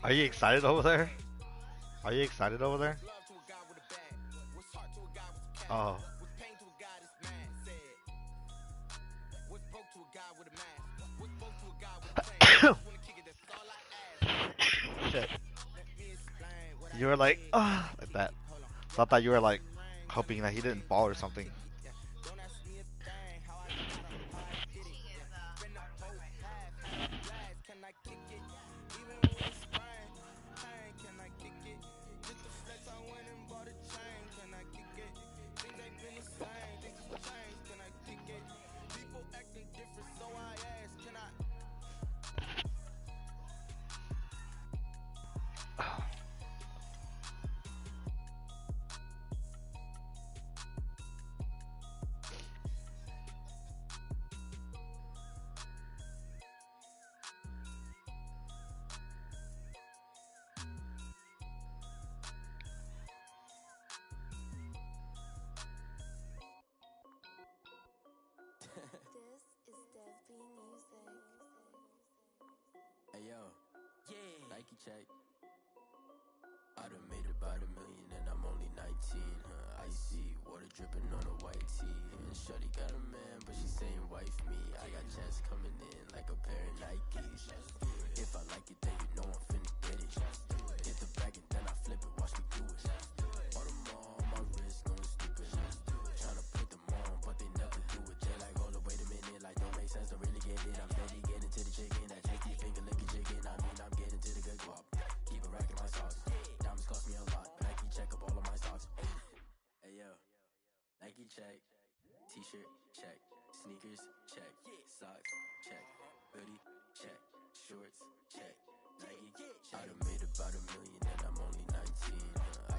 Are you excited over there? Are you excited over there? Oh. Shit. You were like, ah, like that. So I thought you were like hoping that he didn't fall or something. Hey yo, yeah. Nike check. I done made about a million and I'm only 19. Icy water dripping on a white tee. And Shorty got a man, but she saying wife me. I got checks coming in like a pair of Nikes. If I like it, then you know I'm finna get it. Hit the bag and then I flip it, watch me do it. All them all on my wrist, going stupid. Tryna put them on, but they never do it. They like, hold up, wait a minute, like don't make sense, don't really get it. I'm steady getting to the chicken, that tasty finger licking chicken. I mean, I'm getting to the good guap. Keep it racking my sauce. Diamonds cost me a lot. Nike check up all of my socks. Hey yo, Nike check. T-shirt check. Sneakers check. Socks check. Hoodie check. Shorts check. Nike check. I done made about a million and I'm only 19.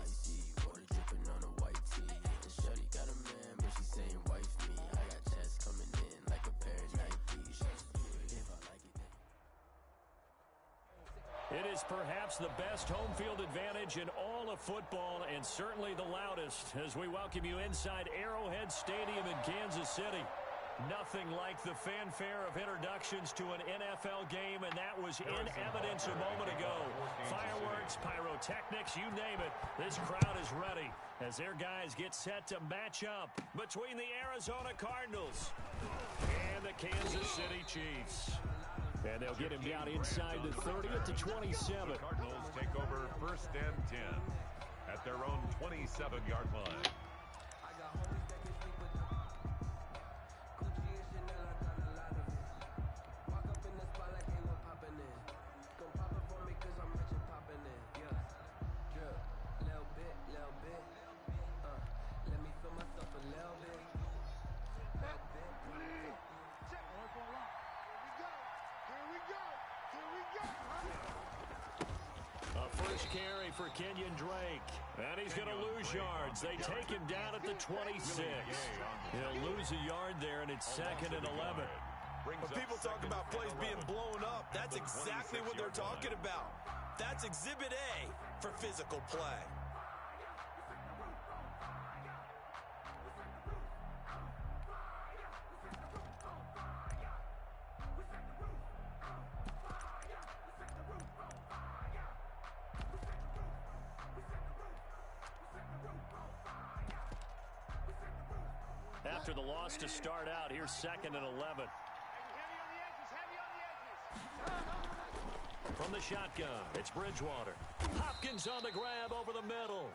Icy water dripping on a white tee. And Shorty got a man, but she saying wife me. I got checks coming in like a pair of Nikes. If I like it, then it is perhaps the best home field advantage in all of football and certainly the loudest as we welcome you inside Arrowhead Stadium in Kansas City. Nothing like the fanfare of introductions to an NFL game, and that was in evidence a moment ago. Fireworks, pyrotechnics, you name it. This crowd is ready as their guys get set to match up between the Arizona Cardinals and the Kansas City Chiefs. And they'll get him down inside the 30 at the 27. Cardinals take over 1st and 10 at their own 27-yard line. First carry for Kenyon Drake. And he's going to lose yards. They take him down at the 26. He'll lose a yard there, and it's 2nd and 11. When people talk about plays being blown up, that's exactly what they're talking about. That's Exhibit A for physical play. After the loss to start out, here's 2nd and 11. From the shotgun, it's Bridgewater. Hopkins on the grab over the middle.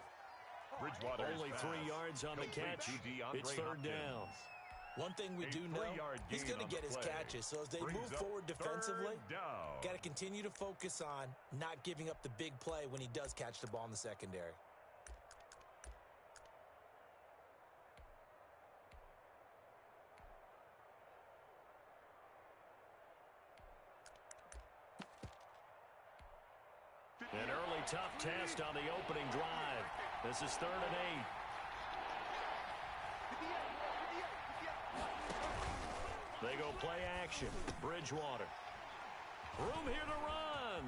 Bridgewater Only 3 yards on the catch. It's 3rd down. One thing we do know, he's going to get his catches. So as they move forward defensively, got to continue to focus on not giving up the big play when he does catch the ball in the secondary. An early tough test on the opening drive. This is 3rd and 8. They go play action. Bridgewater. Room here to run.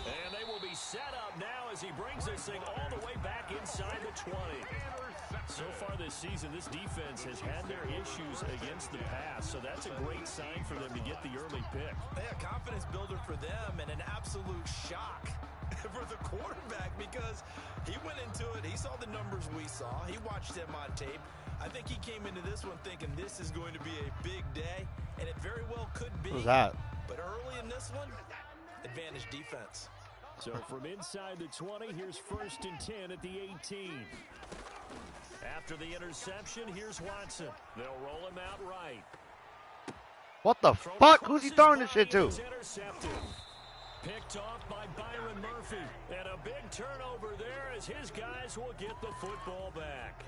And they will be set up now as he brings this thing all the way back inside the 20. So far this season, this defense has had their issues against the pass, so that's a great sign for them to get the early pick. Yeah, confidence builder for them and an absolute shock for the quarterback because he went into it. He saw the numbers we saw. He watched them on tape. I think he came into this one thinking this is going to be a big day, and it very well could be. Who's that? But early in this one, advantage defense. So from inside the 20, here's 1st and 10 at the 18. After the interception, here's Watson. They'll roll him out right. What the fuck? Who's he throwing this shit to? Picked off by Byron Murphy. And a big turnover there as his guys will get the football back.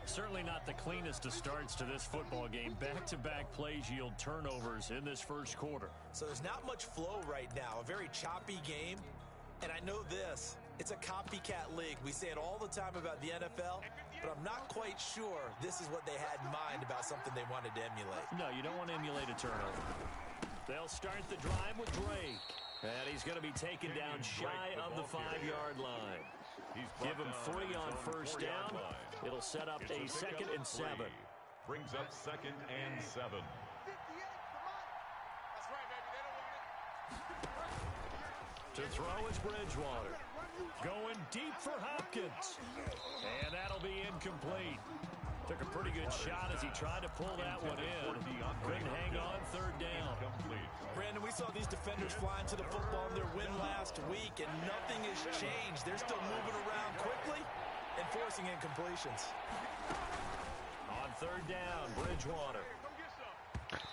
Certainly not the cleanest of starts to this football game. Back-to-back plays yield turnovers in this first quarter. So there's not much flow right now. A very choppy game. And I know this. It's a copycat league. We say it all the time about the NFL, but I'm not quite sure this is what they had in mind about something they wanted to emulate. No, you don't want to emulate a turnover. They'll start the drive with Drake. And he's going to be taken down shy of the 5-yard line. Give him 3 on first down. It'll set up a 2nd and 7. Brings up 2nd and 7. To throw is Bridgewater. Going deep for Hopkins. And that'll be incomplete. Took a pretty good shot as he tried to pull that one in. Couldn't hang on 3rd down. Brandon, we saw these defenders fly into the football in their win last week, and nothing has changed. They're still moving around quickly and forcing incompletions. On 3rd down, Bridgewater.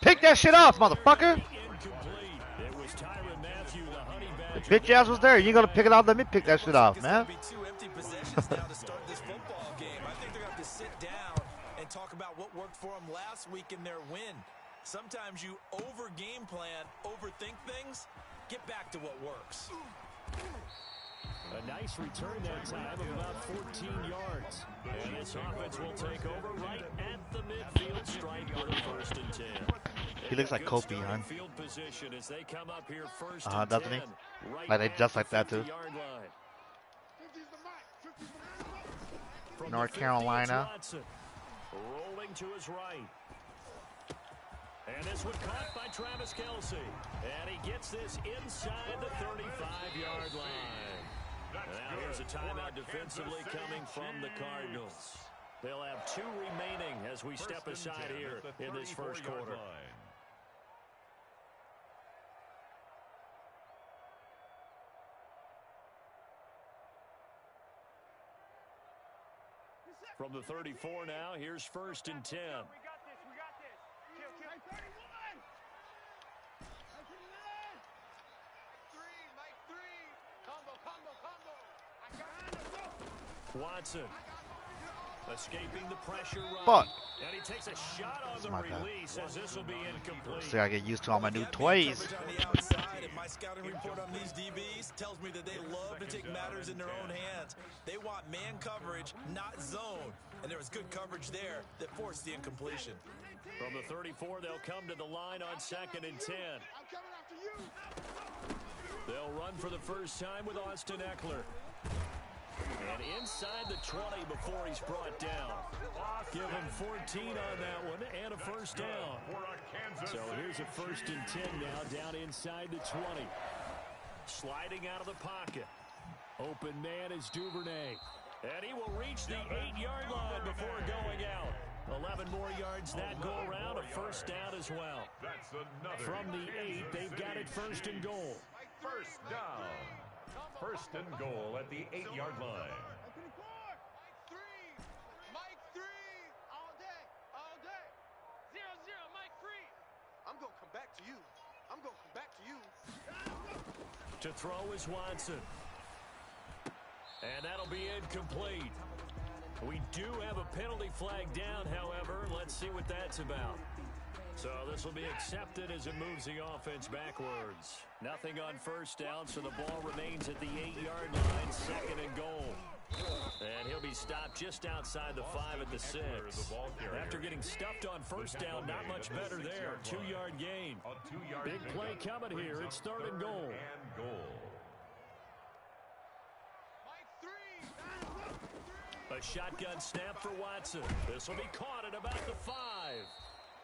Pick that shit off, motherfucker. Incomplete. It was Tyrann Mathieu, the honey badger. The bitch ass was there. You gonna pick it off? Let me pick that shit off, man. It's going to be 2 empty possessions now to start this football game. I think they're going to have to sit down and talk about what worked for them last week in their win. Sometimes you over-game plan, overthink things. Get back to what works. A nice return that time of about 14 yards. And this offense will take over right at the midfield stripe with a 1st and 10. He looks like Kobe, huh? Field position as they come up here 1st and doesn't he? 10, right Like they just like that too. From North the 50, Carolina. Watson, rolling to his right. And this one caught by Travis Kelce. And he gets this inside the 35-yard line. Now here's a timeout defensively coming from the Cardinals. They'll have 2 remaining as we step aside here in this first quarter. From the 34 now, here's 1st and 10. Watson escaping the pressure run. Fuck. And he takes a shot on the release as this will be incomplete. See, I get used to all my new toys. On the outside, and my scouting report on these DBs tells me that they love to take matters in their own hands. They want man coverage, not zone. And there was good coverage there that forced the incompletion. From the 34, they'll come to the line on 2nd and 10. They'll run for the first time with Austin Eckler. And inside the 20 before he's brought down. Give him 14 on that one and a first down. So here's a 1st and 10 now down inside the 20. Sliding out of the pocket. Open man is Duvernay. And he will reach the 8-yard line before going out. 11 more yards that go around, a first down as well. From the 8, they've got it 1st and goal. First down. 1st and goal at the 8-yard line. Mike 3, all day. 0-0, Mike 3. I'm going to come back to you. I'm going to come back to you. To throw is Watson. And that'll be incomplete. We do have a penalty flag down, however. Let's see what that's about. So this will be accepted as it moves the offense backwards. Nothing on first down, so the ball remains at the 8-yard line, 2nd and goal. And he'll be stopped just outside the 5 at the 6. After getting stuffed on first down, not much better there. 2-yard gain. Big play coming here. It's 3rd and goal. A shotgun snap for Watson. This will be caught at about the 5.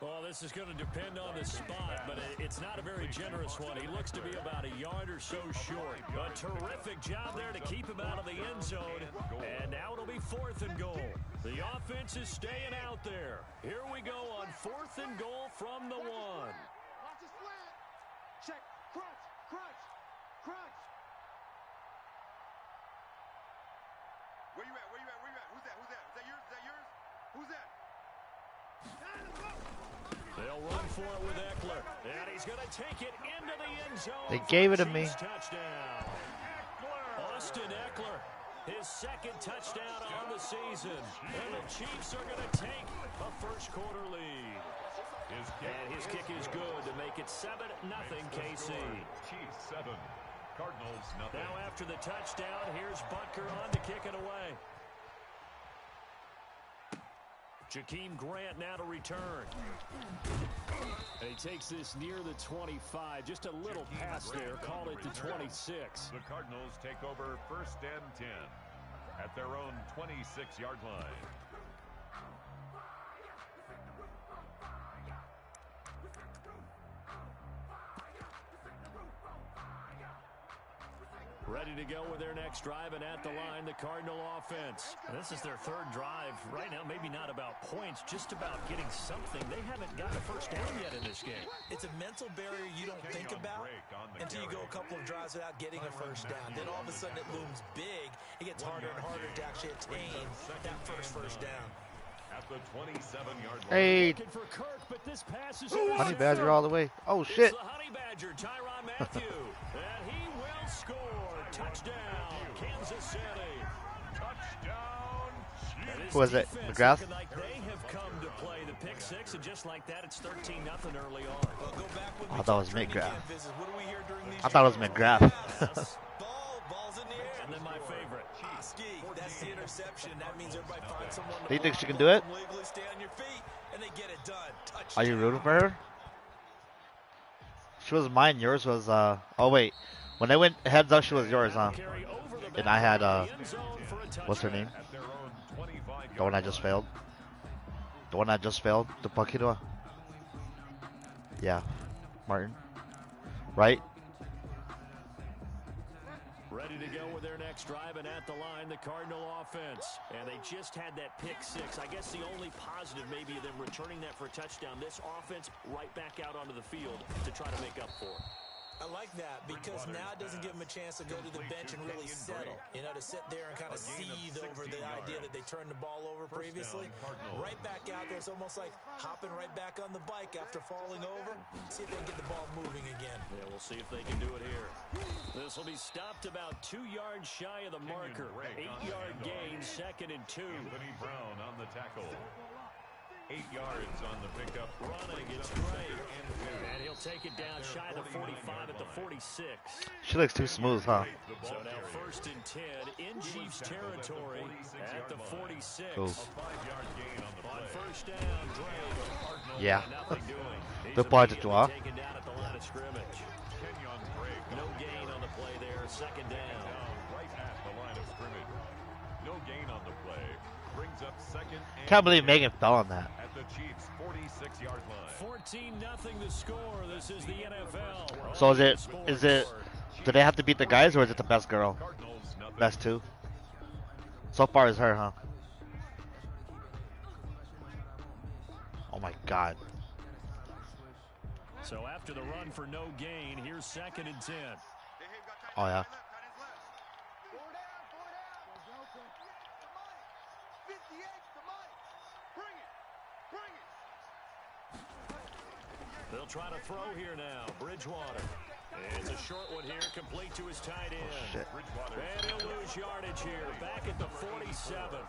Well, this is going to depend on the spot, but it's not a very generous one. He looks to be about a yard or so short. A terrific job there to keep him out of the end zone. And now it'll be 4th and goal. The offense is staying out there. Here we go on 4th and goal from the 1. Watch the slant. Check. Crunch. Crunch. Crunch. Where you at? Where you at? Where you at? Who's that? Who's that? Is that yours? Is that yours? Who's that? They'll run for it with Eckler. And he's going to take it into the end zone. They gave it to me. Touchdown. Austin Eckler, his 2nd touchdown on the season. And the Chiefs are going to take a first-quarter lead. And his kick is good to make it 7-0 KC. Chiefs 7, Cardinals nothing. Now after the touchdown, here's Butker on to kick it away. Jakeem Grant now to return. And he takes this near the 25. Just a little pass there. Call it the 26. The Cardinals take over 1st and 10 at their own 26-yard line. Ready to go with their next drive, and at the line, the Cardinal offense. This is their 3rd drive. Right now, maybe not about points, just about getting something. They haven't gotten a first down yet in this game. It's a mental barrier you don't think about until you go a couple of drives without getting a first down. Then all of a sudden it looms big. It gets harder and harder to actually attain that first down. At the 27-yard line. Hey, Looking for Kirk, but this pass is Honey Badger all the way. Oh, shit. It's the Honey Badger, Tyrann Mathieu. And he will score. Touchdown, Kansas City. Touchdown, Chiefs. Who was it? McGrath? Like they have come to play the pick 6, and just like that, it's 13-0 early on. Well, go back when I thought it was training McGrath. camp visits. What do we hear during these I thought it was McGrath. Ball's in the air. And then my favorite. Ski, that's the interception. That means everybody finds someone to Do you think she block can do it? them, legally stay on your feet, and they get it done. Touchdown. Are you rooting for her? She was mine. Yours was, oh, wait. When I went heads up, she was yours, huh? And I had, what's her name? At their own 25-yard The one I just failed. The one I just failed. The Pakirua. Yeah. Martin. Right? Ready to go with their next drive, and at the line, the Cardinal offense. And they just had that pick 6. I guess the only positive maybe of them returning that for a touchdown. This offense right back out onto the field to try to make up for it. I like that because now it doesn't give them a chance to go to the bench and really settle. You know, to sit there and kind of seethe over the idea that they turned the ball over previously. Right back out there, it's almost like hopping right back on the bike after falling over. See if they can get the ball moving again. Yeah, we'll see if they can do it here. This will be stopped about 2 yards shy of the marker. 8-yard gain, 2nd and 2. Anthony Brown on the tackle. 8 yards on the pickup. Running, it's great. And he'll take it down shy of the 45 at the 46. She looks too smooth, huh? So now 1st and 10 in Chiefs territory at the 46. Cool. 5-yard gain on the On play. 1st down, Drake. Yeah. Nothing doing. The He's part immediately that taken down at the line of scrimmage. Kenyon Drake. No gain on the play there. 2nd down. Right at the line of scrimmage. No gain on the play. Brings up 2nd and Can't believe 10 Megan fell on that. at the Chiefs' 46-yard line. 14-0 the score. This is the NFL. So is it, do they have to beat the guys or is it the best girl? Cardinals nothing. Best 2? So far is her, huh? Oh my god. So after the run for no gain, here's 2nd and 10. Oh yeah. 58, the mic. Bring it. Bring it. They'll try to throw here now. Bridgewater. It's a short one here, complete to his tight end. Shit. And he'll lose yardage here, back at the 47.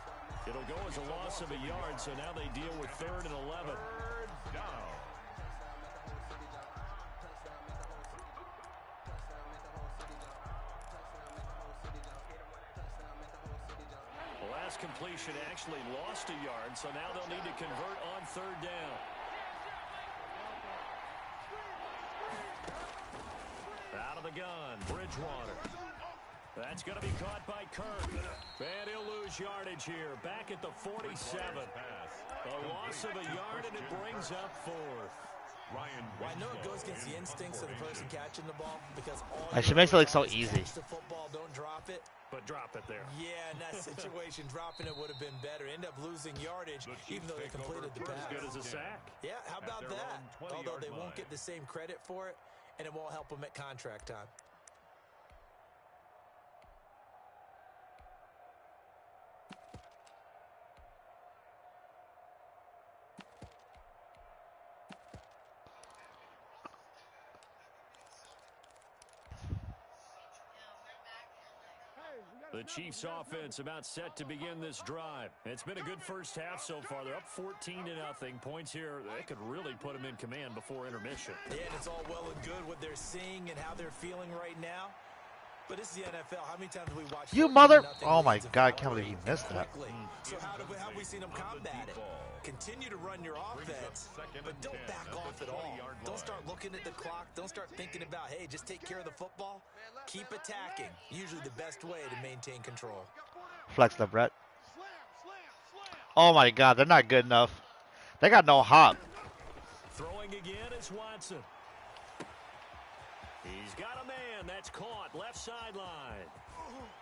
It'll go as a loss of a yard, so now they deal with 3rd and 11. Down. The last completion actually lost a yard, so now they'll need to convert on 3rd down. Out of the gun, Bridgewater. That's going to be caught by Kirk. And he'll lose yardage here. Back at the 47. A loss of a yard, and it brings up 4th. Well, I know it goes against the instincts of the person catching the ball because all She makes it look so easy. catch the football, don't drop it. But drop it there. Yeah, in that situation, dropping it would have been better. End up losing yardage, even though they completed the pass. As good as a sack. Yeah, how about that? Although they won't get the same credit for it, and it won't help them at contract time. The Chiefs offense about set to begin this drive. It's been a good first half so far. They're up 14-0. Points here, they could really put them in command before intermission. Yeah, and it's all well and good what they're seeing and how they're feeling right now. But it's the NFL. How many times have we watched? You mother! Oh my God, I can't believe he missed that. So how have we seen them combat it? Continue to run your offense, but don't back off at all. Don't start looking at the clock. Don't start thinking about, hey, just take care of the football. Keep attacking. Usually the best way to maintain control. Flex the Brett. Oh my God, they're not good enough. They got no hop. Throwing again is Watson. He's got a man that's caught left sideline.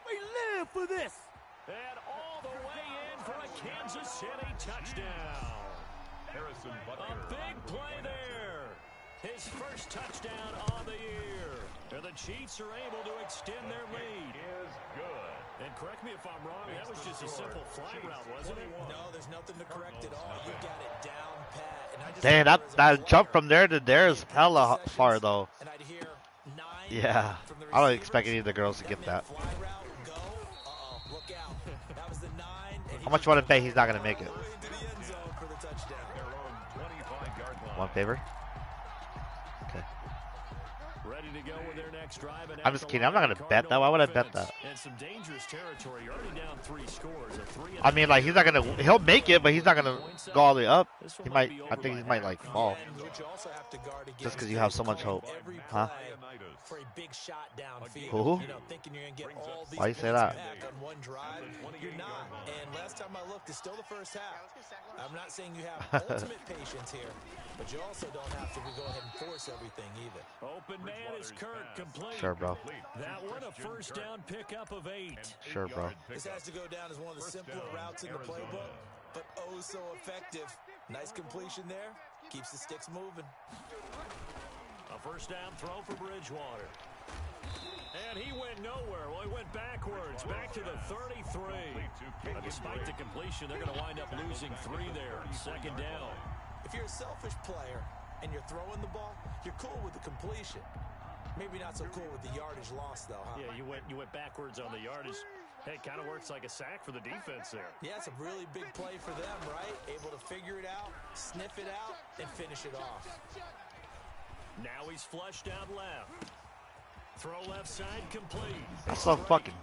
We live for this. And all the way in for a Kansas City touchdown. A big play there. His first touchdown on the year. And the Chiefs are able to extend their lead. Is good. And correct me if I'm wrong, that was just a simple fly route, wasn't it? No, there's nothing to correct at all. You got it down pat. And I just Damn, that jump from there to there is hella far though. And I'd hear 9 Yeah, from the I don't receivers. expect any of the girls to get that. Fly route, go. Look out. That was the 9. And How much you want to bet he's not gonna make it? into the end zone for the touchdown. Their own 25-yard line. One favor. Okay. Ready to go with their next drive. And I'm just kidding. I'm not gonna bet that. Why would I bet that? And some dangerous territory. You're already down 3 scores. I mean, like he's not gonna. He'll make it, but he's not gonna go all the way up. He might. I think he might like fall. And what you also have to guard against Just because you have so much hope, every huh? play for a big shot downfield. Who? You know, thinking you're gonna get all these Why you say points that? back on one drive. You're not. And last time I looked, it's still the first half. I'm not saying you have ultimate patience here, but you also don't have to go ahead and force everything either. Open man is Kirk, complete. Sure, bro. That one a first down pickup of 8. Sure, bro. This has to go down as one of the simpler routes in the playbook, but oh so effective. Nice completion there. Keeps the sticks moving. A first down throw for Bridgewater. And he went nowhere. Well, he went backwards, back to the 33. Despite the completion, they're going to wind up losing 3 there. Second down. If you're a selfish player and you're throwing the ball, you're cool with the completion. Maybe not so cool with the yardage loss, though, huh? Yeah, you went backwards on the yardage. Hey, kind of works like a sack for the defense there. Yeah, it's a really big play for them, right? Able to figure it out, sniff it out, and finish it off. Now he's flushed out left. Throw left side complete. That's so fucking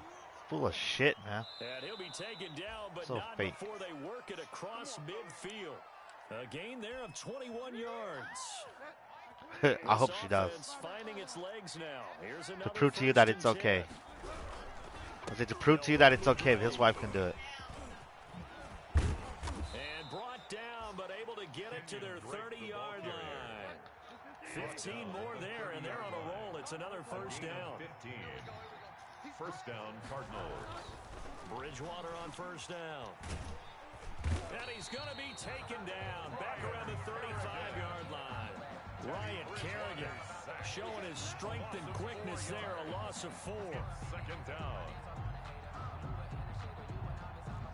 full of shit, man. And he'll be taken down, but So not fake. before they work it across midfield. A gain there of 21 yards. I hope she does. Offense finding its legs now. Here's To another prove to you first that and it's okay. 10. I say to prove to you that it's okay if his wife can do it. And brought down, but able to get it to their 30-yard line. 15 more there, and they're on a roll. It's another first down. 15. First down, Cardinals. Bridgewater on first down. And he's going to be taken down back around the 35-yard line. Ryan Kerrigan showing his strength and quickness there. A loss of 4. Second down.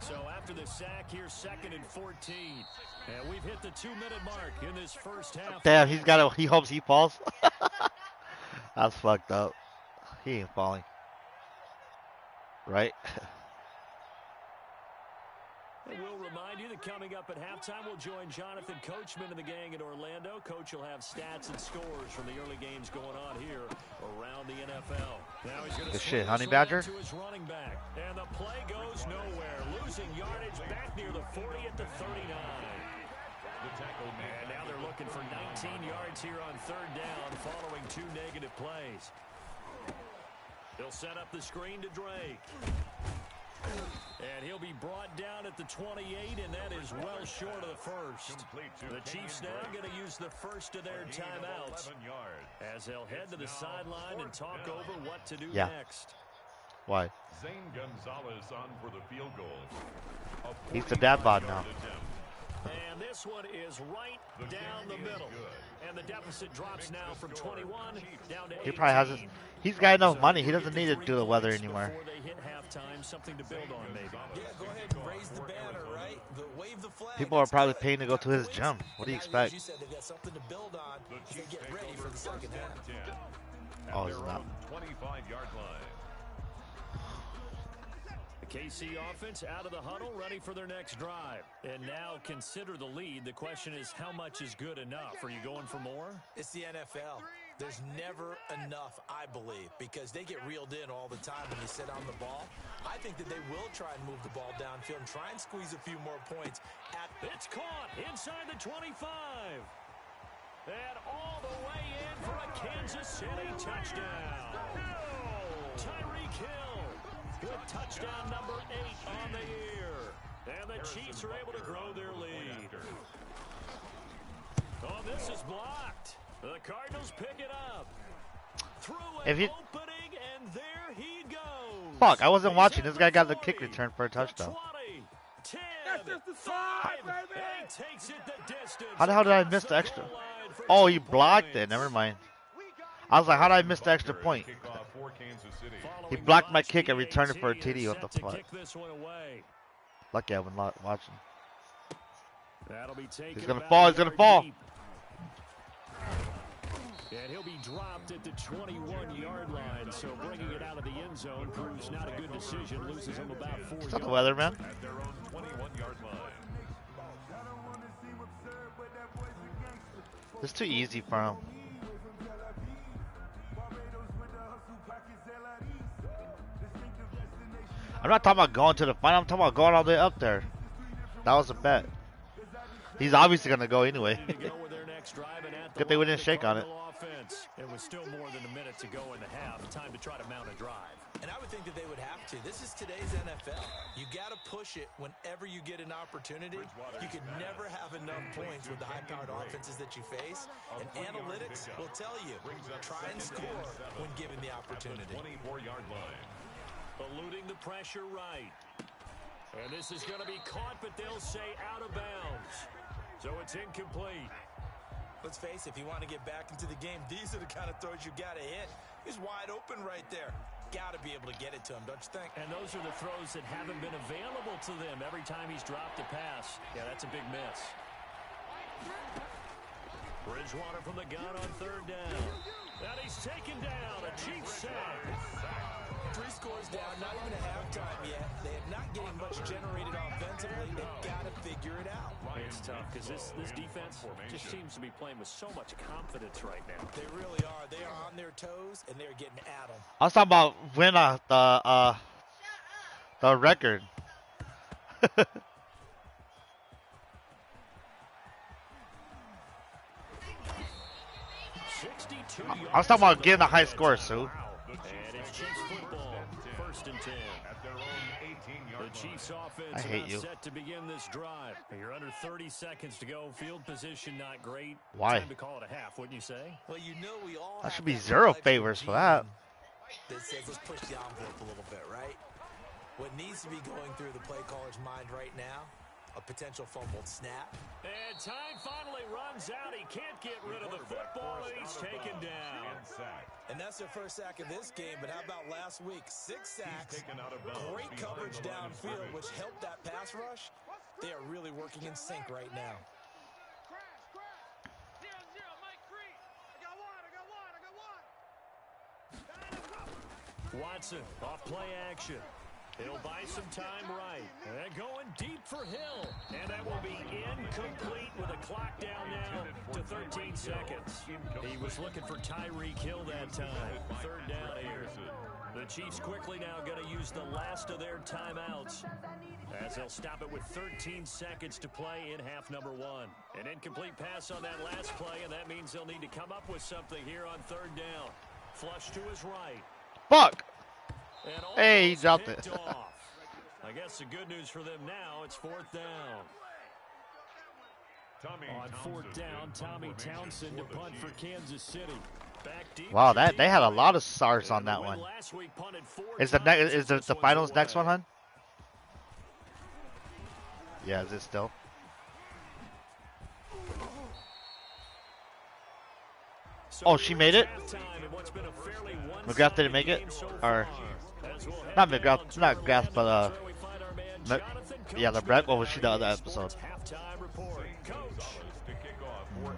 So after the sack here, 2nd and 14. And we've hit the 2-minute mark in this first half. Damn, he hopes he falls. That's fucked up. He ain't falling. Right? And we'll remind you that coming up at halftime, we'll join Jonathan Coachman and the gang in Orlando. Coach will have stats and scores from the early games going on here around the NFL. Now he's going to Good shit, Honey Badger. to his running back. And the play goes nowhere. Losing yardage back near the 40 at the 39. And now they're looking for 19 yards here on 3rd down following 2 negative plays. They'll set up the screen to Drake. And he'll be brought down at the 28, and that is well short of the first. The Chiefs now going to use the first of their timeouts as they'll head to the sideline and talk over what to do next. Why? Zane Gonzalez on for the field goal. He's the dad bod now. And this one is right down the middle. And the deficit drops now from 21 down to 18. He probably hasn't. He's got enough money. He doesn't need to do the weather anymore. Before they hit halftime, something to build on maybe. Yeah, go ahead and raise the banner, right? Wave the flag. People are probably paying to go to his gym. What do you expect? You said they've got something to build on as they get ready for the second half. Oh, it's not. 25-yard line. KC offense out of the huddle, ready for their next drive. And now consider the lead. The question is, how much is good enough? Are you going for more? It's the NFL. There's never enough, I believe, because they get reeled in all the time when you sit on the ball. I think that they will try and move the ball downfield and try and squeeze a few more points. It's caught inside the 25. And all the way in for a Kansas City touchdown. Tyreek Hill with touchdown number 8 on the year. And the Chiefs are able to grow their lead. Oh, this is blocked. The Cardinals pick it up. Through an opening, and there he goes. Fuck, I wasn't watching. This guy got the kick return for a touchdown. 20, 10, 5, and he takes it the distance. How the hell did I miss the extra? Oh, he blocked it. Never mind. I was like, how did I miss the extra point? He blocked my kick and returned it for a TD. What the fuck? Lucky I wasn't watching. He's gonna fall. He's gonna fall. And he'll be dropped at the 21-yard line, so bringing it out of the end zone proves not a good decision. Loses him about 4 yards. It's not the weather, man. At their own 21-yard line. It's too easy for him. I'm not talking about going to the final. I'm talking about going all the way up there. That was a bet. He's obviously going to go anyway. Good thing we didn't shake on it. It was still more than a minute to go in the half. Time to try to mount a drive. And I would think that they would have to. This is today's NFL. You got to push it whenever you get an opportunity. You can never have enough points with the high-powered offenses that you face. And analytics will tell you, try and score when given the opportunity. 24-yard line. Eluding the pressure right. And this is going to be caught, but they'll say out of bounds. So it's incomplete. Let's face it, if you want to get back into the game, these are the kind of throws you got to hit. He's wide open right there. Got to be able to get it to him, don't you think? And those are the throws that haven't been available to them every time he's dropped a pass. Yeah, that's a big miss. Bridgewater from the gun on third down. And he's taken down. A Chiefs sack. 3 scores down, not even a halftime yet. They are not getting much generated offensively. They've got to figure it out. It's tough because this defense just seems to be playing with so much confidence right now. They really are. They are on their toes, and they're getting at them. I was talking about win the record. I was talking about getting a high score, Sue. And it's Chiefs football, 1st and 10. At their own 18-yard The Chiefs offense I hate you. set to begin this drive. You're under 30 seconds to go. Field position not great. Why? Time to call it a half, wouldn't you say? Well, you know we all That have should be that 0 life favors for regime that. that says let's push the envelope a little bit, right? What needs to be going through the play caller's mind right now, a potential fumbled snap. And time finally runs out. He can't get rid of the football, and he's taken down. And that's their first sack of this game, but how about last week? 6 sacks, great coverage downfield, which helped that pass rush. They are really working in sync right now. Watson off play action. He'll buy some time right. And going deep for Hill. And that will be incomplete with a clock down now to 13 seconds. He was looking for Tyreek Hill that time. 3rd down here. The Chiefs quickly now going to use the last of their timeouts as they'll stop it with 13 seconds to play in half number 1. An incomplete pass on that last play, and that means they'll need to come up with something here on 3rd down. Flush to his right. Fuck! Hey, he dropped it. I guess the good news for them now, it's 4th down. On 4th down, Tommy Townsend to punt for Kansas City. Wow, they had a lot of stars on that one. Is the finals next one, hun? Yeah, is it still? Oh, she made it? McGrath didn't make it? Or not McGrath, not McGrath, but yeah, the Brett. What was she the other episode?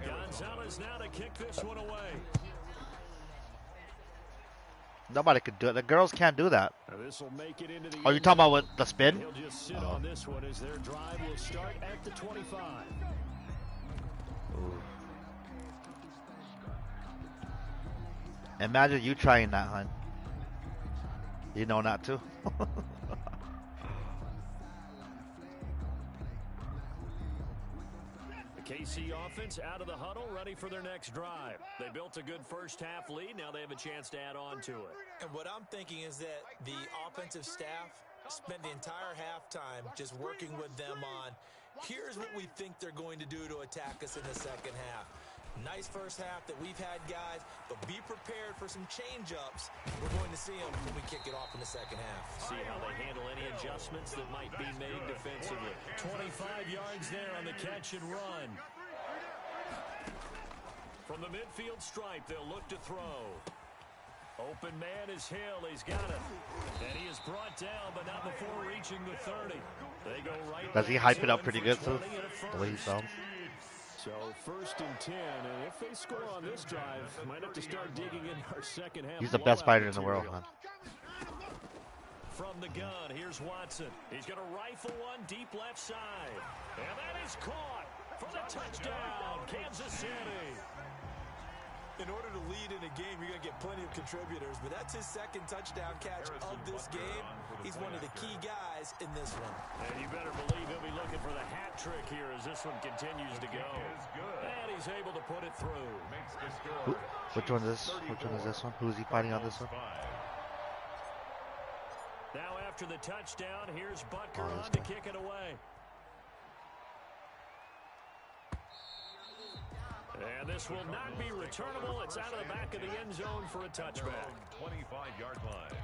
Gonzalez now to kick this one away. Nobody could do it. The girls can't do that. Oh, you talking about with the spin? He'll just sit on this one as their drive will start at the 25. Ooh. Imagine you trying that, hun. You know not to. The KC offense out of the huddle, ready for their next drive. They built a good first half lead. Now they have a chance to add on to it. And what I'm thinking is that the offensive staff spent the entire halftime just working with them on, here's what we think they're going to do to attack us in the second half. Nice first half that we've had, guys, but be prepared for some change-ups. We're going to see them when we kick it off in the second half. See how they handle any adjustments that might be made defensively. 25 yards there on the catch and run. From the midfield stripe, they'll look to throw. Open man is Hill. He's got it. And he is brought down, but not before reaching the 30. They go right. Does he hype it up pretty good, too? The way he sounds. So 1st and 10, and if they score on this drive, might have to start digging in our second half. He's the best fighter in the world, man. From the gun, here's Watson. He's going to rifle one deep left side. And that is caught for the touchdown, Kansas City. In order to lead in a game, you're going to get plenty of contributors, but that's his second touchdown catch of this game. He's one of the key guys in this one. And you better believe he'll be looking for the hat trick here as this one continues to go. And he's able to put it through. Which one is this? Which one is this one? Who's he fighting on this one? Now after the touchdown, here's Butker on to kick it away. And this will not be returnable. It's out of the back of the end zone for a touchback. 25-yard line.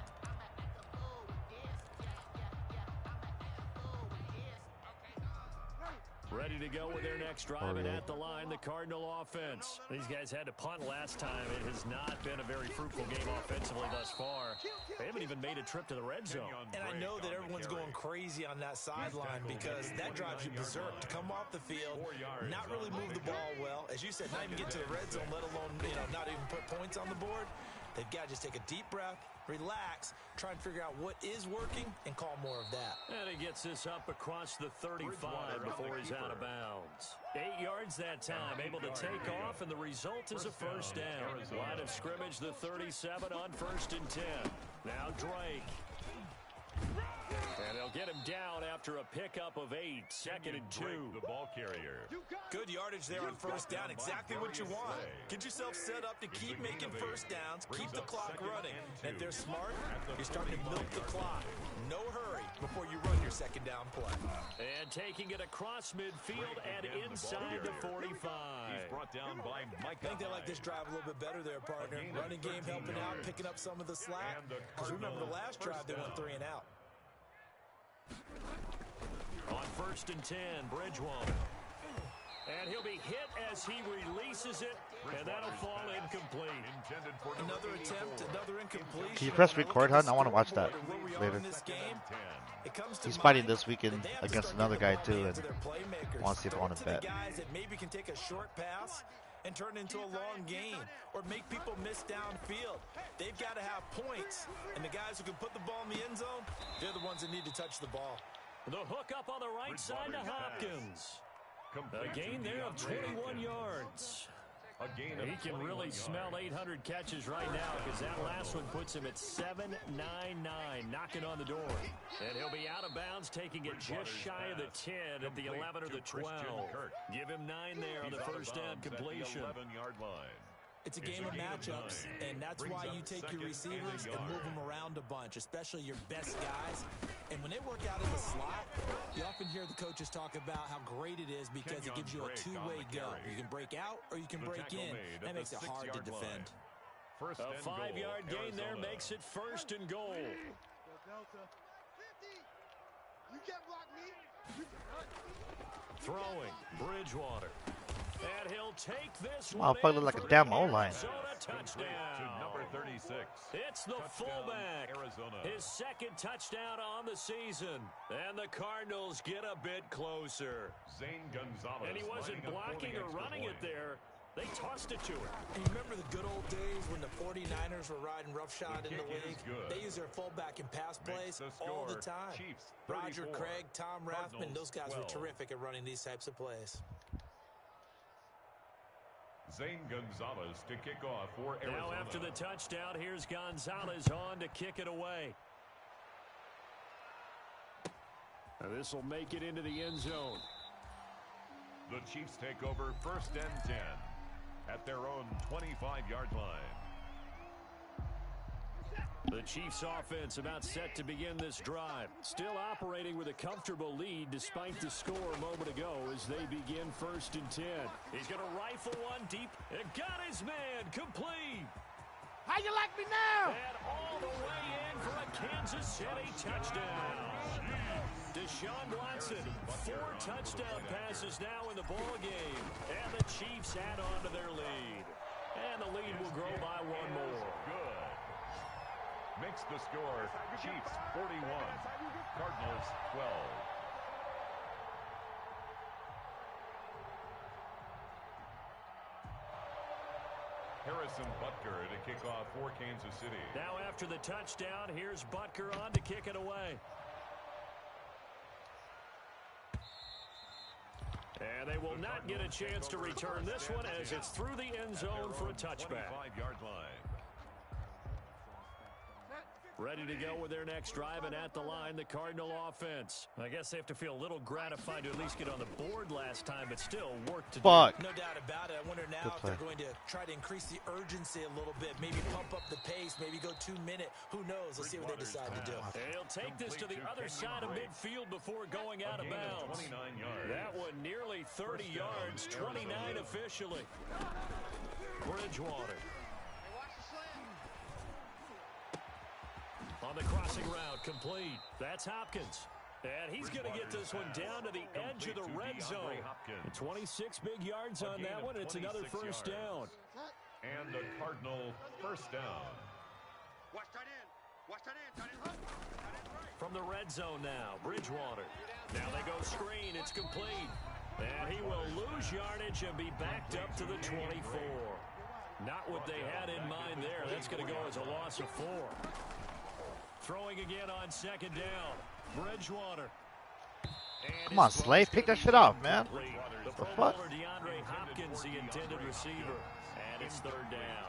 Ready to go with their next drive, and at the line, the Cardinal offense. These guys had to punt last time. It has not been a very fruitful game offensively thus far. They haven't even made a trip to the red zone. And I know that everyone's going crazy on that sideline because that drives you berserk. To come off the field, not really move the ball well. As you said, not even get to the red zone, let alone not even put points on the board. They've got to just take a deep breath, relax, try and figure out what is working, and call more of that. And he gets this up across the 35 before he's out of bounds. 8 yards that time, able to take off, and the result is a first down. Line of scrimmage, the 37 on 1st and 10. Now Drake. And they'll get him down after a pickup of 8. 2nd and 2. The ball carrier. Good yardage there on first down. Exactly what you want. Get yourself set up to keep making first downs. Keep the clock running. And if they're smart, you're starting to milk the clock. No hurry before you run your second down play. And taking it across midfield and inside the 45. He's brought down by Mike. I think they like this drive a little bit better there, partner. Running game helping out, picking up some of the slack. Because remember the last drive, they went 3 and out. On 1st and 10, Bridgewater. And he'll be hit as he releases it, and that'll fall incomplete. Another attempt, another incompletion. Can you press record, hun? I want to watch that later. He's fighting this weekend against another guy, too, and I want to see if I want to bet. Guys that maybe can take a short pass and turn into a long gain or make people miss downfield. They've got to have points, and the guys who can put the ball in the end zone, they're the ones that need to touch the ball. The hook up on the right side to Hopkins. A gain there of 21 yards. He can really smell 800 catches right now because that last one puts him at 799, knocking on the door. And he'll be out of bounds, taking it just shy of the 10 at the 11 or the 12. Give him 9 there on the first down completion. 11-yard line. It's a game of matchups, and that's why you take your receivers and move them around a bunch, especially your best guys. And when they work out in the slot, you often hear the coaches talk about how great it is because it gives you a two-way go. You can break out or you can break in. That makes it hard to defend. A 5-yard gain there makes it 1st and goal. You can't block me. You can run. Throwing, Bridgewater. And he'll take this Motherfucker one look like a for damn the O-line. Arizona touchdown. To number 36. It's the Touchdown, fullback. Arizona. His 2nd touchdown on the season. And the Cardinals get a bit closer. Zane Gonzalez. And he wasn't lining up for blocking the or extra running point. it there. They tossed it to him. And you remember the good old days when the 49ers were riding roughshod in the kick league? is good. They use their fullback in pass plays Makes the all the score. time. Chiefs, Roger 34. Craig, Tom Rathman, those guys were 12. terrific at running these types of plays. Zane Gonzalez to kick off for Arizona. Now after the touchdown, here's Gonzalez on to kick it away. This will make it into the end zone. The Chiefs take over 1st and 10 at their own 25-yard line. The Chiefs offense about set to begin this drive. Still operating with a comfortable lead despite the score a moment ago as they begin 1st and 10. He's going to rifle one deep and got his man complete. How you like me now? And all the way in for a Kansas City touchdown. Deshaun Watson, 4 touchdown passes now in the ball game. And the Chiefs add on to their lead. And the lead will grow by 1 more. Good. Makes the score Chiefs 41, Cardinals 12. Harrison Butker to kick off for Kansas City. Now after the touchdown, here's Butker on to kick it away. And they will not get a chance to return this one as it's through the end zone for a touchback. 25-yard line. Ready to go with their next drive, and at the line, the Cardinal offense. I guess they have to feel a little gratified to at least get on the board last time, but still work to do. No doubt about it. I wonder now if they're going to try to increase the urgency a little bit, maybe pump up the pace, maybe go 2-minute. Who knows? Let's see what they decide to do. And he'll take this to the other side of midfield before going out of bounds. 29 yards. That one nearly 30 yards, 29 officially. Bridgewater. On the crossing route, complete. That's Hopkins. And he's going to get this one down to the edge of the red zone. 26 big yards on that one. It's another 1st down. And the Cardinal 1st down. Watch tight end. Watch tight end. Tight end hook. Tight end right. From the red zone now, Bridgewater. Now they go screen. It's complete. And he will lose yardage and be backed up to the 24. Not what they had in mind there. That's going to go as a loss of 4. Throwing again on 2nd down. Bridgewater. Come on, Slay. Pick that shit up, man. The Pro Bowler DeAndre Hopkins, the intended receiver. And it's 3rd down.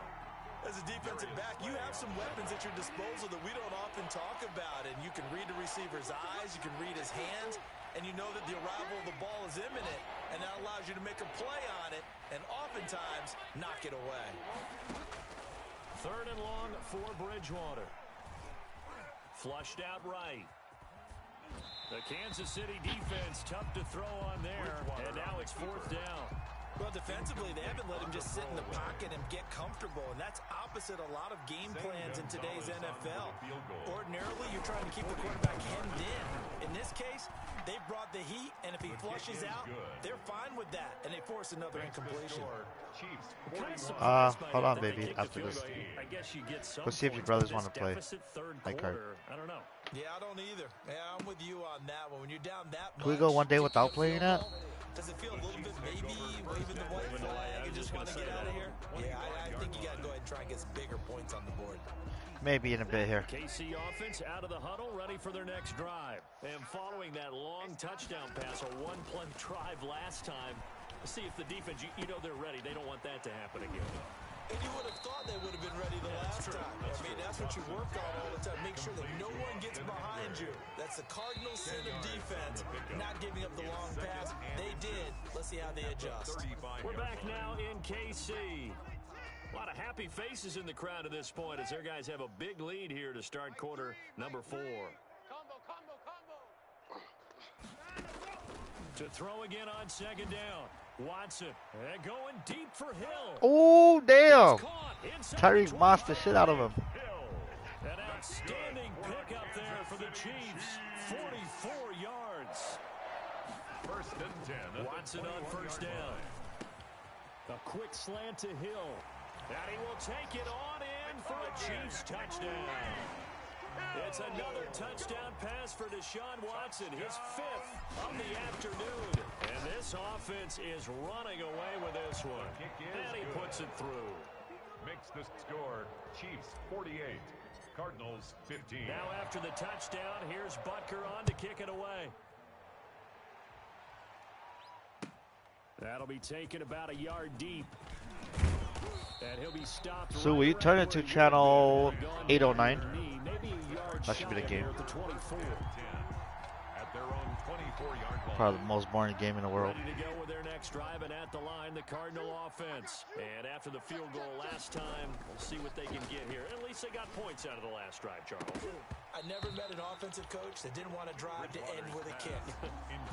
As a defensive back, you have some weapons at your disposal that we don't often talk about. And you can read the receiver's eyes, you can read his hands, and you know that the arrival of the ball is imminent. And that allows you to make a play on it and oftentimes knock it away. 3rd and long for Bridgewater. Flushed out right. The Kansas City defense tough to throw on there, and now it's 4th down. Well, defensively, they haven't let him just sit in the pocket and get comfortable, and that's opposite a lot of game plans in today's NFL. Ordinarily, you're trying to keep the quarterback hemmed in. In this case, they've brought the heat, and if he flushes out, they're fine with that, and they force another incompletion. Hold on, baby. After this, I guess you get some let's see if your points, brothers but want to this play. deficit third My card. quarter, I don't know. Yeah, I don't either. Yeah, I'm with you on that one. When you're down that much, Can we go one day without to kick a playing field that? goal, does it feel a little bit maybe waving the white flag and just want to get out of here? Yeah, I think you got to go ahead and try and get some bigger points on the board. Maybe in a bit here. KC offense out of the huddle, ready for their next drive. And following that long touchdown pass, a one-play drive last time, see if the defense, you know they're ready. They don't want that to happen again. And you would have thought they would have been ready the last time. I mean, that's what you work on all the time. Make sure that no one gets behind you. That's the cardinal sin of defense, not giving up the long pass. They did. Let's see how they adjust. We're back now in KC. A lot of happy faces in the crowd at this point as their guys have a big lead here to start quarter number 4. To throw again on second down. Watson and going deep for Hill. Oh, damn. Tyreek mossed the shit out of him. An outstanding pick up there for the Chiefs. 44 yards. First and 10. Watson on first down. A quick slant to Hill. And he will take it on in for a Chiefs touchdown. It's another touchdown pass for Deshaun Watson, his 5th of the afternoon. And this offense is running away with this one. And he puts it through. Makes the score Chiefs 48, Cardinals 15. Now after the touchdown, here's Butker on to kick it away. That'll be taken about a yard deep. And he'll be stopped. So we turn it to channel 809. That should be the game. At their own 24-yard line. Probably the most boring game in the world. Ready to go with their next drive, and at the line, the Cardinal offense. And after the field goal last time, we'll see what they can get here. At least they got points out of the last drive, Charles. I never met an offensive coach that didn't want to drive to end with a kick.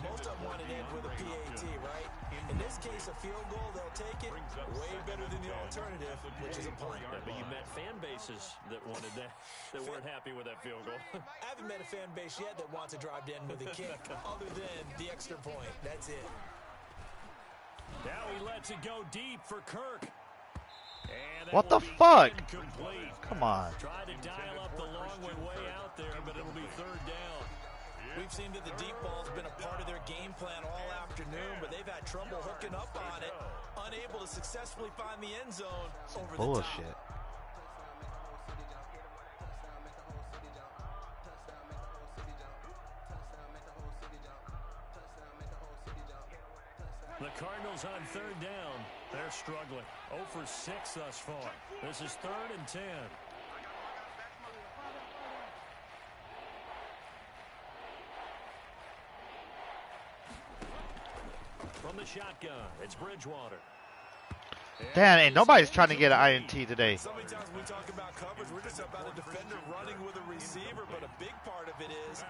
Most of them want to end with a PAT, right? In this case, a field goal, they'll take it way better than the alternative, which is a punt. Yeah, but you met fan bases that wanted that weren't happy with that field goal. I haven't met a fan base yet that wants to drive to end with a kick, other than the extra point. That's it. Now he lets it go deep for Kirk. What the fuck? Incomplete. Come on. Tried to dial up the long one way out there, but it'll be third down. We've seen that the deep ball's been a part of their game plan all afternoon, but they've had trouble hooking up on it, unable to successfully find the end zone over the top. Bullshit. The Cardinals on third down. They're struggling. 0 for 6 thus far. This is 3rd and 10. From the shotgun, it's Bridgewater. Damn, ain't nobody's trying to get an INT today. So many times we talk about coverage, we're just about a defender running with a receiver, but a big part of it is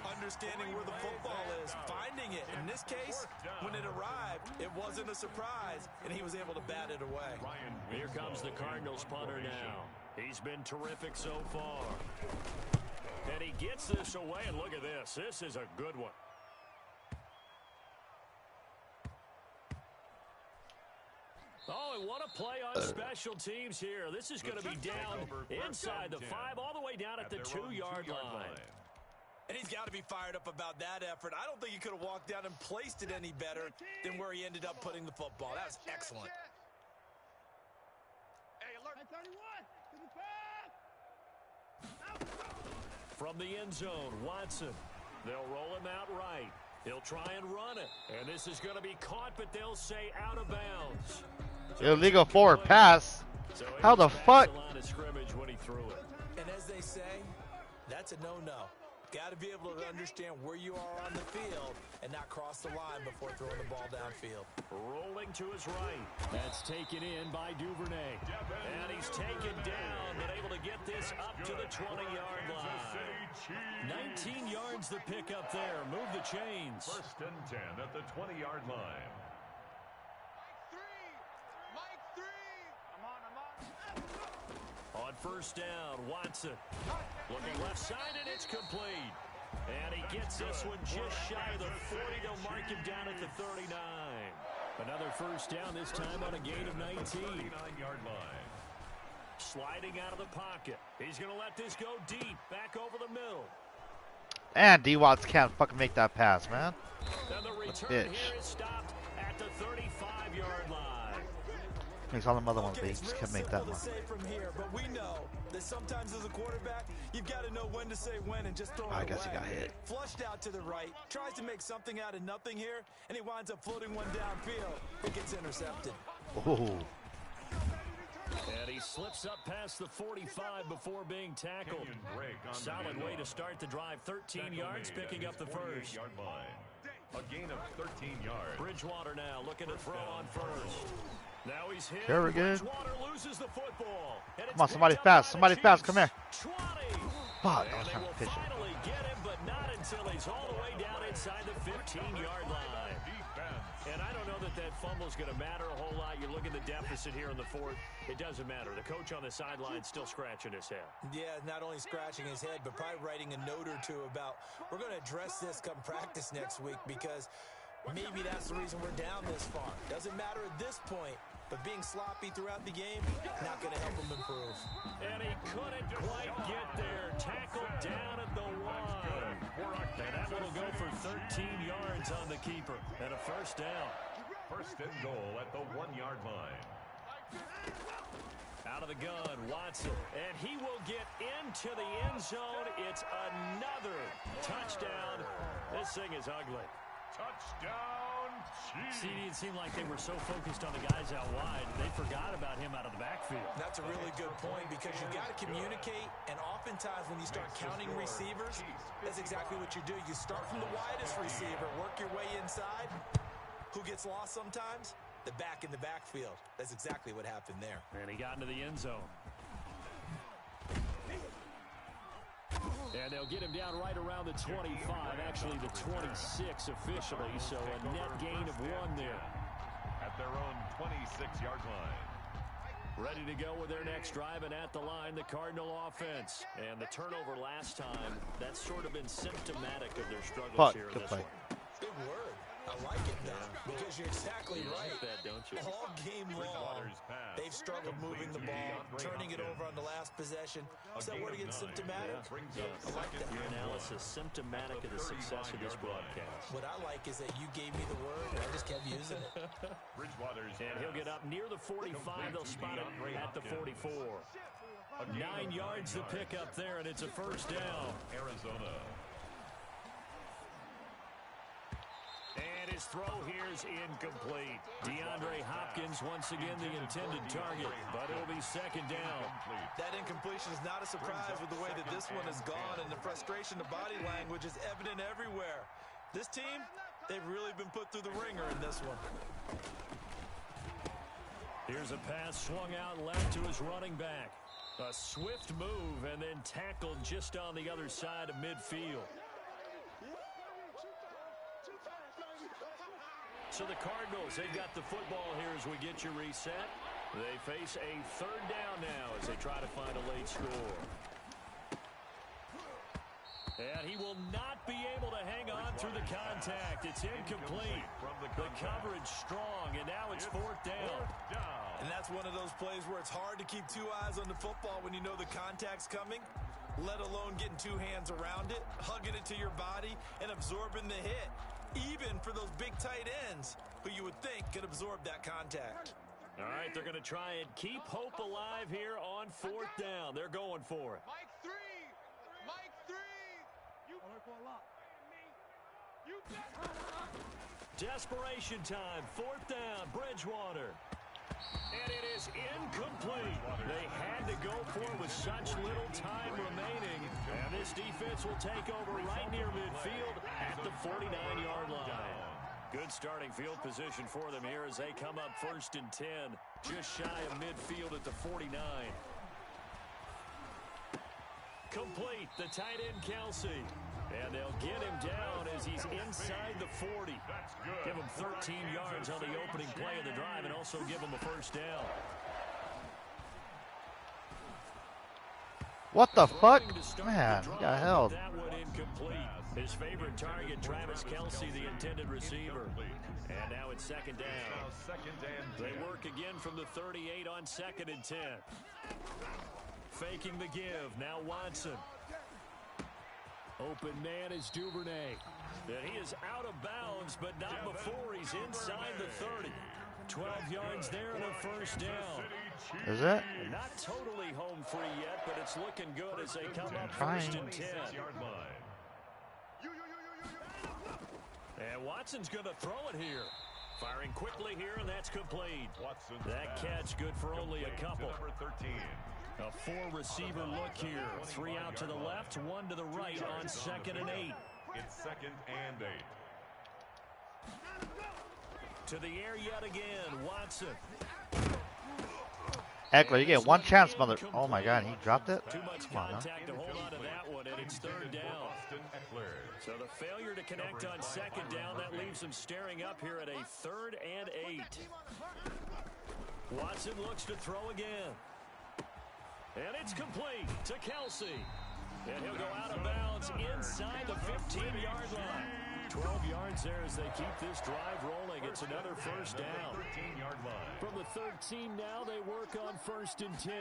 understanding where the football is, finding it. In this case, when it arrived, it wasn't a surprise, and he was able to bat it away. Here comes the Cardinals punter now. He's been terrific so far. And he gets this away, and look at this. This is a good one. Oh, and what a play on special teams here. This is going to be down inside the 5, all the way down at the 2-yard line. And he's got to be fired up about that effort. I don't think he could have walked down and placed it any better than where he ended up putting the football. That was excellent. From the end zone, Watson. They'll roll him out right. He'll try and run it. And this is going to be caught, but they'll say out of bounds. Illegal forward pass. How the fuck? When he threw it. And as they say, that's a no-no. Got to be able to understand where you are on the field and not cross the line before throwing the ball downfield. Rolling to his right. That's taken in by Duvernay. And he's taken down, but able to get this up to the 20-yard line. 19 yards the pick up there. Move the chains. First and 10 at the 20-yard line. On first down, Watson. Looking left side, and it's complete. And he gets this one just shy of the 40. They'll mark him down at the 39. Another first down, this time on a gain of 19. 39-yard line. Sliding out of the pocket. He's going to let this go deep, back over the middle. And D-Watts can't fucking make that pass, man. And the return here is stopped at the 35-yard line. Makes all them other ones, they just can't make that one. Say from here, but we know that sometimes as a quarterback, you've got to know when to say when and just throw it I guess away. he got hit. Flushed out to the right, tries to make something out of nothing here, and he winds up floating one downfield. It gets intercepted. Oh. And he slips up past the 45 before being tackled. Solid way to start the drive. 13 yards, picking up the first. A gain of 13 yards. Bridgewater now looking to throw on first. Now he's hit. Here we go. Bridgewater loses the football. Come on, somebody fast. Somebody fast. Come here. 20. Fuck, I And was they trying will to pitch it. finally get him, but not until he's all the way down inside the 15-yard line. And I don't know that that fumble's going to matter a whole lot. You look at the deficit here in the fourth. It doesn't matter. The coach on the sideline still scratching his head. Yeah, not only scratching his head, but probably writing a note or two about we're going to address this come practice next week because maybe that's the reason we're down this far. Doesn't matter at this point, but being sloppy throughout the game, not going to help him improve. And he couldn't quite get there. Tackled down at the 1. And that one will go for 13 yards on the keeper. And a first down. First and goal at the 1-yard line. Out of the gun, Watson. And he will get into the end zone. It's another touchdown. This thing is ugly. Touchdown, Chiefs. See, it seemed like they were so focused on the guys out wide, they forgot about him out of the backfield. That's a really good point because you got to communicate, and oftentimes when you start counting receivers, that's exactly what you do. You start from the widest receiver, work your way inside. Who gets lost sometimes? The back in the backfield. That's exactly what happened there. And he got into the end zone. And they'll get him down right around the 25, actually the 26 officially, so a net gain of 1 there. At their own 26-yard line. Ready to go with their next drive, and at the line, the Cardinal offense. And the turnover last time, that's sort of been symptomatic of their struggles here in this one. Big word. I like it, though, because you're exactly right. Like that, don't you? All game long, they've struggled moving the ball, turning it over on the last possession. Is that word again symptomatic? Yeah. I like that. Your analysis, symptomatic of the success of this broadcast. What I like is that you gave me the word, and I just kept using it. And he'll get up near the 45. They'll spot it at the 44. 9 yards to pick up there, and it's a first down. Arizona. And his throw here is incomplete. DeAndre Hopkins once again the intended target, but it'll be second down. That incompletion is not a surprise with the way that this one has gone, and the frustration, the body language is evident everywhere. This team, they've really been put through the ringer in this one. Here's a pass swung out left to his running back. A swift move and then tackled just on the other side of midfield. So the Cardinals, they've got the football here as we get you reset. They face a third down now as they try to find a late score. And he will not be able to hang on through the contact. It's incomplete. The coverage strong, and now it's fourth down. And that's one of those plays where it's hard to keep 2 eyes on the football when you know the contact's coming, let alone getting 2 hands around it, hugging it to your body, and absorbing the hit. Even for those big tight ends who you would think could absorb that contact. All right, they're going to try and keep hope alive here on fourth down. They're going for it. Mike 3. Mike 3. You work a lot. You Desperation time. Fourth down. Bridgewater. And it is incomplete. They had to go for it with such little time remaining. And this defense will take over right near midfield at the 49-yard line. Good starting field position for them here as they come up first and 10. Just shy of midfield at the 49. Complete. The tight end, Kelsey. And they'll get him down as he's inside the 40. Give him 13 yards on the opening play of the drive and also give him a first down. What the fuck? Man, he got held. That one incomplete. His favorite target, Travis Kelsey, the intended receiver. And now it's second down. They work again from the 38 on second and 10. Faking the give. Now Watson. Open man is Duvernay. And he is out of bounds, but not before he's inside the 30. 12 yards there and a first down. Is it? Not totally home free yet, but it's looking good as they come up first and 10. And Watson's going to throw it here. Firing quickly here, and that's complete. That catch good for only a couple. A 4-receiver look here. 3 out to the left, 1 to the right on second and 8. It's second and 8. To the air yet again, Watson. Eckler, you get one chance, mother. Oh my God, he dropped it. Too much Come on, now. contact to hold on to that one, and it's third down. So the failure to connect on second down, that leaves them staring up here at a 3rd and 8. Watson looks to throw again. And it's complete to Kelsey. And he'll go out of bounds inside the 15-yard line. 12 yards there as they keep this drive rolling. It's another first down. From the 13 now, they work on 1st and 10.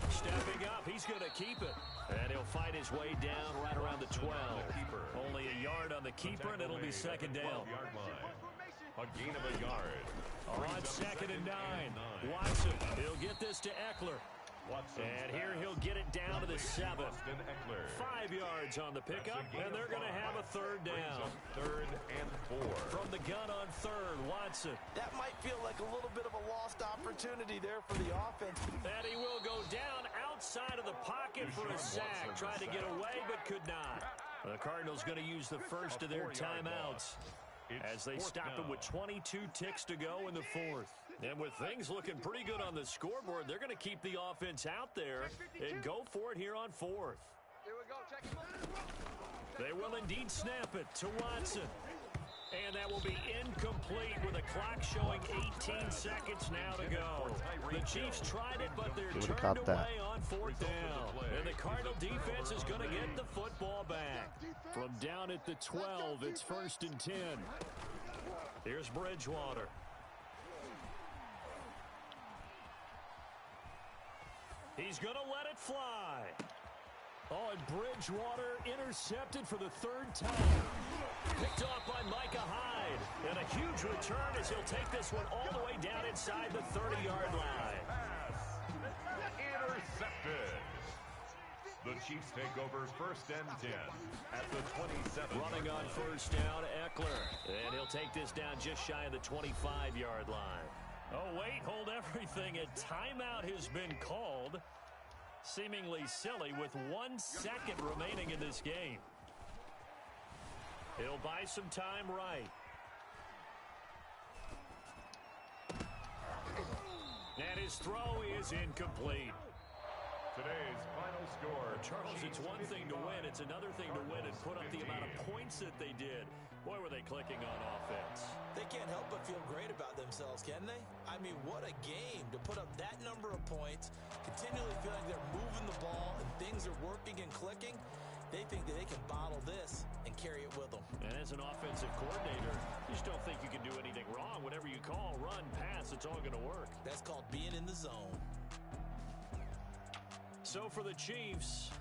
Stepping up, he's going to keep it. And he'll fight his way down right around the 12. Only a yard on the keeper, and it'll be second down. A gain of a yard. On 2nd and 9. Watson, he'll get this to Eckler. And here he'll get it down to the 7. 5 yards on the pickup, and they're going to have a 3rd down. 3rd and 4. From the gun on 3rd, Watson. That might feel like a little bit of a lost opportunity there for the offense. And he will go down outside of the pocket for a sack. Tried to get away, but could not. The Cardinals going to use the first of their timeouts as they stop it with 22 ticks to go in the 4th. And with things looking pretty good on the scoreboard, they're going to keep the offense out there and go for it here on 4th. Here we go. Check it. They will indeed snap it to Watson. And that will be incomplete with a clock showing 18 seconds now to go. The Chiefs tried it, but they're turned away on 4th down. And the Cardinal defense is going to get the football back. From down at the 12, it's 1st and 10. Here's Bridgewater. He's going to let it fly. Oh, and Bridgewater intercepted for the 3rd time. Picked off by Micah Hyde. And a huge return as he'll take this one all the way down inside the 30-yard line. Intercepted. The Chiefs take over 1st and 10 at the 27. Running on 1st down, Eckler. And he'll take this down just shy of the 25-yard line. Oh, wait, hold everything. A timeout has been called. Seemingly silly with 1 second remaining in this game. He'll buy some time right. And his throw is incomplete. Today's final score. Charles, it's one thing to win. It's another thing to win and put up the amount of points that they did. Boy, were they clicking on offense. They can't help but feel great about themselves, can they? I mean, what a game to put up that number of points, continually feeling they're moving the ball and things are working and clicking. They think that they can bottle this and carry it with them. And as an offensive coordinator, you just don't think you can do anything wrong. Whatever you call, run, pass, it's all going to work. That's called being in the zone. So for the Chiefs,